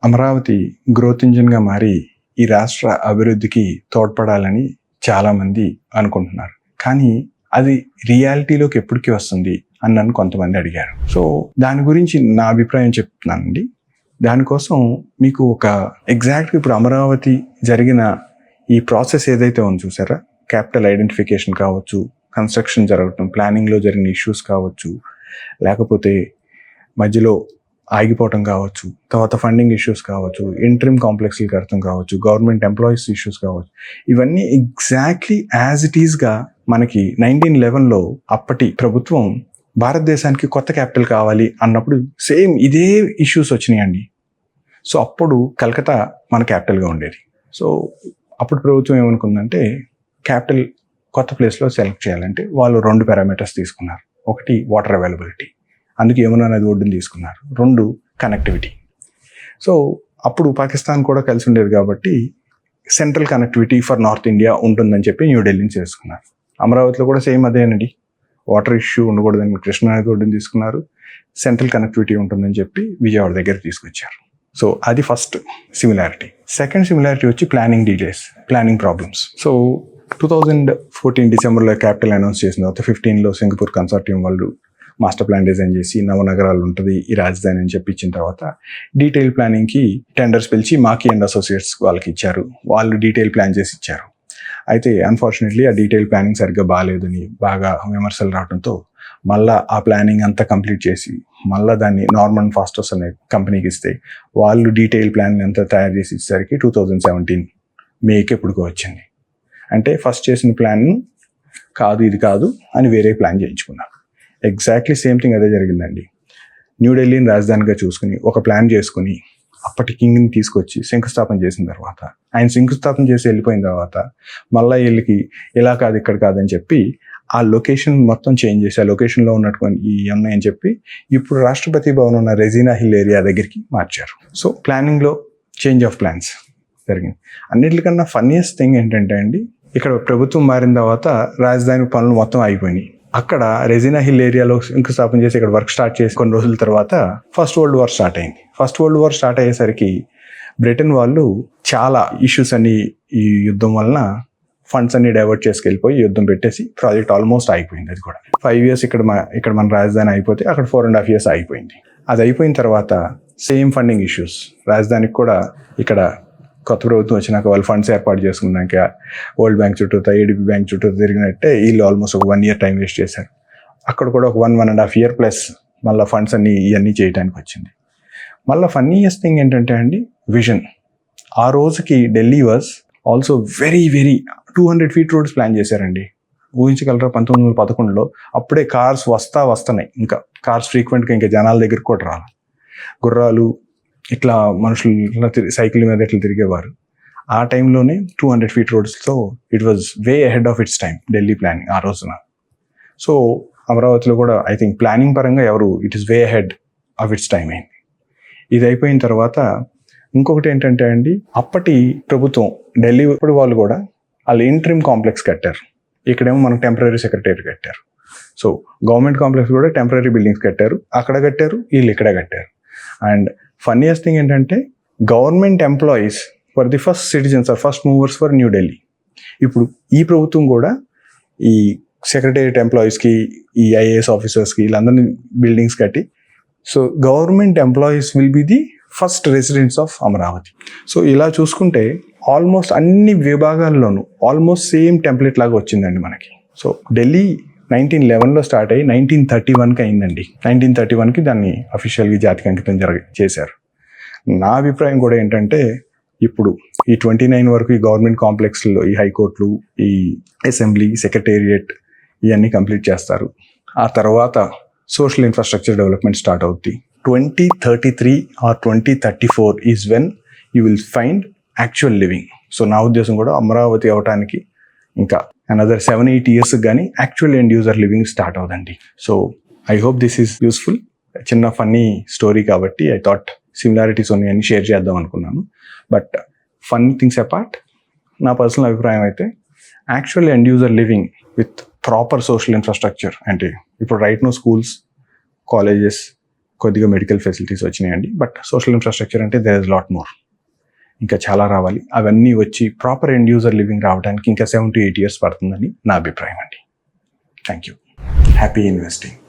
Amaravati growth ఇంజిన్గా మారి ఈ రాష్ట్ర అభివృద్ధికి తోడ్పడాలని చాలామంది అనుకుంటున్నారు. కానీ అది రియాలిటీలోకి ఎప్పటికీ వస్తుంది అని నన్ను కొంతమంది అడిగారు. సో దాని గురించి నా అభిప్రాయం చెప్తున్నానండి. దానికోసం మీకు ఒక ఎగ్జాక్ట్గా ఇప్పుడు అమరావతి జరిగిన ఈ ప్రాసెస్ ఏదైతే ఉంది చూసారా, క్యాపిటల్ ఐడెంటిఫికేషన్ కావచ్చు, కన్స్ట్రక్షన్ జరగటం, ప్లానింగ్లో జరిగిన ఇష్యూస్ కావచ్చు, లేకపోతే మధ్యలో ఆగిపోవటం కావచ్చు, తర్వాత ఫండింగ్ ఇష్యూస్ కావచ్చు, ఇంట్రిమ్ కాంప్లెక్స్లు కడతాం కావచ్చు, గవర్నమెంట్ ఎంప్లాయీస్ ఇష్యూస్ కావచ్చు, ఇవన్నీ ఎగ్జాక్ట్లీ యాజ్ ఇట్ ఈస్గా మనకి 1911లో అప్పటి ప్రభుత్వం భారతదేశానికి కొత్త క్యాపిటల్ కావాలి అన్నప్పుడు సేమ్ ఇదే ఇష్యూస్ వచ్చినాయండి. సో అప్పుడు కలకత్తా మన క్యాపిటల్గా ఉండేది. సో అప్పుడు ప్రభుత్వం ఏమనుకుందంటే క్యాపిటల్ కొత్త ప్లేస్లో సెలెక్ట్ చేయాలంటే వాళ్ళు 2 పారామీటర్స్ తీసుకున్నారు. ఒకటి వాటర్ అవైలబిలిటీ, అందుకే యమునా నది ఒడ్డుని తీసుకున్నారు. 2 కనెక్టివిటీ. సో అప్పుడు పాకిస్తాన్ కూడా కలిసి ఉండేది కాబట్టి central connectivity for north India ఉంటుందని చెప్పి న్యూఢిల్లీని చేసుకున్నారు. అమరావతిలో కూడా సేమ్ అదేనండి, వాటర్ ఇష్యూ ఉండకూడదని కృష్ణా నది ఒడ్డుని తీసుకున్నారు, సెంట్రల్ కనెక్టివిటీ ఉంటుందని చెప్పి విజయవాడ దగ్గర తీసుకొచ్చారు. సో అది ఫస్ట్ సిమిలారిటీ. సెకండ్ సిమిలారిటీ వచ్చి planning details, planning problems. So 2014 డిసెంబర్లో క్యాపిటల్ అనౌన్స్ చేసిన తర్వాత 15లో సింగపూర్ కన్సార్టియం వాళ్ళు మాస్టర్ ప్లాన్ డిజైన్ చేసి నవనగరాలు ఉంటుంది ఈ రాజధాని అని చెప్పి ఇచ్చిన తర్వాత డీటెయిల్ ప్లానింగ్కి టెండర్స్ పిలిచి మాకీ అండ్ అసోసియేట్స్ వాళ్ళకి ఇచ్చారు. వాళ్ళు డీటెయిల్ ప్లాన్ చేసి ఇచ్చారు. అయితే అన్ఫార్చునేట్లీ ఆ డీటెయిల్ ప్లానింగ్ సరిగ్గా బాగాలేదని బాగా విమర్శలు రావడంతో మళ్ళీ ఆ ప్లానింగ్ అంతా కంప్లీట్ చేసి మళ్ళీ దాన్ని నార్మన్ ఫాస్టర్స్ అనే కంపెనీకి ఇస్తే వాళ్ళు డీటెయిల్ ప్లాన్ అంతా తయారు చేసి ఇచ్చేసరికి 2017 మేకి ఎప్పుడుకో వచ్చింది. అంటే ఫస్ట్ చేసిన ప్లాన్ కాదు ఇది కాదు అని వేరే ప్లాన్ చేయించుకున్నారు. ఎగ్జాక్ట్లీ సేమ్ థింగ్ అదే జరిగిందండి. న్యూఢిల్లీని రాజధానిగా చూసుకుని ఒక ప్లాన్ చేసుకుని అప్పటి కింగ్ని తీసుకొచ్చి శంకుస్థాపన చేసిన తర్వాత ఆయన శంకుస్థాపన చేసి వెళ్ళిపోయిన తర్వాత మళ్ళీ వీళ్ళకి ఇలా కాదు ఇక్కడ కాదని చెప్పి ఆ లొకేషన్ మొత్తం చేంజ్ చేసి ఆ లొకేషన్లో ఉన్నటువంటి ఈ ఉన్నాయని చెప్పి ఇప్పుడు రాష్ట్రపతి భవన్ ఉన్న రెజీనా హిల్ ఏరియా దగ్గరికి మార్చారు. సో ప్లానింగ్లో చేంజ్ ఆఫ్ ప్లాన్స్ జరిగింది. అన్నిటికన్నా ఫన్నీయెస్ట్ థింగ్ ఏంటంటే అండి, ఇక్కడ ప్రభుత్వం మారిన తర్వాత రాజధాని పనులు మొత్తం అయిపోయినాయి. అక్కడ రెజీనా హిల్ ఏరియాలో శంకుస్థాపన చేసి ఇక్కడ వర్క్ స్టార్ట్ చేసి కొన్ని రోజుల తర్వాత ఫస్ట్ వరల్డ్ వార్ స్టార్ట్ అయింది. ఫస్ట్ వరల్డ్ వార్ స్టార్ట్ అయ్యేసరికి బ్రిటన్ వాళ్ళు చాలా ఇష్యూస్ అన్ని ఈ యుద్ధం వలన ఫండ్స్ అన్ని డైవర్ట్ చేసుకెళ్ళిపోయి యుద్ధం పెట్టేసి ప్రాజెక్ట్ ఆల్మోస్ట్ అయిపోయింది. అది కూడా 5 years ఇక్కడ మన రాజధాని అయిపోతే అక్కడ 4.5 years అయిపోయింది. అది అయిపోయిన తర్వాత సేమ్ ఫండింగ్ ఇష్యూస్, రాజధానికి కూడా ఇక్కడ కొత్త ప్రభుత్వం వచ్చినాక వాళ్ళు ఫండ్స్ ఏర్పాటు చేసుకున్నాక వరల్డ్ బ్యాంక్ చుట్టూ, ఏడీబీ బ్యాంక్ చుట్టూ తిరిగినట్టే వీళ్ళు ఆల్మోస్ట్ ఒక 1 year టైం వేస్ట్ చేశారు. అక్కడ కూడా ఒక 1.5 year ప్లస్ మళ్ళీ ఫండ్స్ అన్ని ఇవన్నీ చేయడానికి వచ్చింది. మళ్ళీ ఫన్నీయెస్ట్ థింగ్ ఏంటంటే అండి, విజన్. ఆ రోజుకి Delhi was also very 200 feet roads plan చేశారండి. ఊహించగలరా 1911లో అప్పుడే కార్స్ వస్తున్నాయి. ఇంకా కార్స్ ఫ్రీక్వెంట్గా ఇంకా జనాల దగ్గరికి కూడా రాలి, గుర్రాలు ఇట్లా మనుషులు ఇట్లా సైకిల్ మీద ఇట్లా తిరిగేవారు. ఆ టైంలోనే 200 feet రోడ్స్తో it was way ahead of its time Delhi planning ఆ రోజున. సో అమరావతిలో కూడా ఐ థింక్ ప్లానింగ్ పరంగా it is way ahead of its time అయింది. ఇది అయిపోయిన తర్వాత ఇంకొకటి ఏంటంటే అండి, అప్పటి ప్రభుత్వం ఢిల్లీ ఇప్పుడు వాళ్ళు కూడా వాళ్ళు ఇంట్రిమ్ కాంప్లెక్స్ కట్టారు. ఇక్కడేమో మనకు టెంపరీ సెక్రటరీ కట్టారు. సో గవర్నమెంట్ కాంప్లెక్స్ కూడా టెంపరీ బిల్డింగ్స్ కట్టారు, అక్కడ కట్టారు, వీళ్ళు ఇక్కడ కట్టారు. అండ్ ఫన్నీయెస్ట్ థింగ్ ఏంటంటే government employees for the first citizens are first movers for New Delhi. ఇప్పుడు ఈ ప్రభుత్వం కూడా ఈ సెక్రటేరియట్ ఎంప్లాయీస్కి, ఈ ఐఏఎస్ ఆఫీసర్స్కి వీళ్ళందరినీ బిల్డింగ్స్ కట్టి, so government employees will be the first residents of Amaravati. So ఇలా చూసుకుంటే ఆల్మోస్ట్ అన్ని విభాగాల్లోనూ ఆల్మోస్ట్ సేమ్ టెంప్లెట్ లాగా వచ్చిందండి మనకి. సో ఢిల్లీ 1911లో స్టార్ట్ అయ్యి 1931కి అయిందండి. 1931కి దాన్ని అఫీషియల్గా జాతికి అంకితం చేశారు. నా అభిప్రాయం కూడా ఏంటంటే ఇప్పుడు ఈ 29 వరకు ఈ గవర్నమెంట్ కాంప్లెక్స్లో ఈ హైకోర్టులు, ఈ అసెంబ్లీ, సెక్రటేరియట్ ఇవన్నీ కంప్లీట్ చేస్తారు. ఆ తర్వాత సోషల్ ఇన్ఫ్రాస్ట్రక్చర్ డెవలప్మెంట్ స్టార్ట్ అవుద్ది. 2033 or 2034 is when you will find actual living. So నా ఉద్దేశం కూడా అమరావతి అవటానికి ఇంకా అనదర్ 7-8 years కానీ actual end user living start అవుదండి. So I hope this is useful. చిన్న ఫన్నీ స్టోరీ కాబట్టి ఐ థాట్ సిమిలారిటీస్ ఉన్నాయని షేర్ చేద్దాం అనుకున్నాను. బట్ ఫన్ థింగ్స్ అపార్ట్, నా పర్సనల్ అభిప్రాయం అయితే actual end user living with proper social infrastructure, అంటే ఇప్పుడు రైట్ నో స్కూల్స్, కాలేజెస్, కొద్దిగా మెడికల్ ఫెసిలిటీస్ వచ్చినాయండి. బట్ సోషల్ ఇన్ఫ్రాస్ట్రక్చర్ అంటే దేర్ ఇస్ లాట్ మోర్. ఇంకా చాలా రావాలి. అవన్నీ వచ్చి ప్రాపర్ ఎండ్ యూజర్ లివింగ్ రావడానికి ఇంకా 7 to 8 years పడుతుందని నా అభిప్రాయం అండి. Thank you. Happy investing.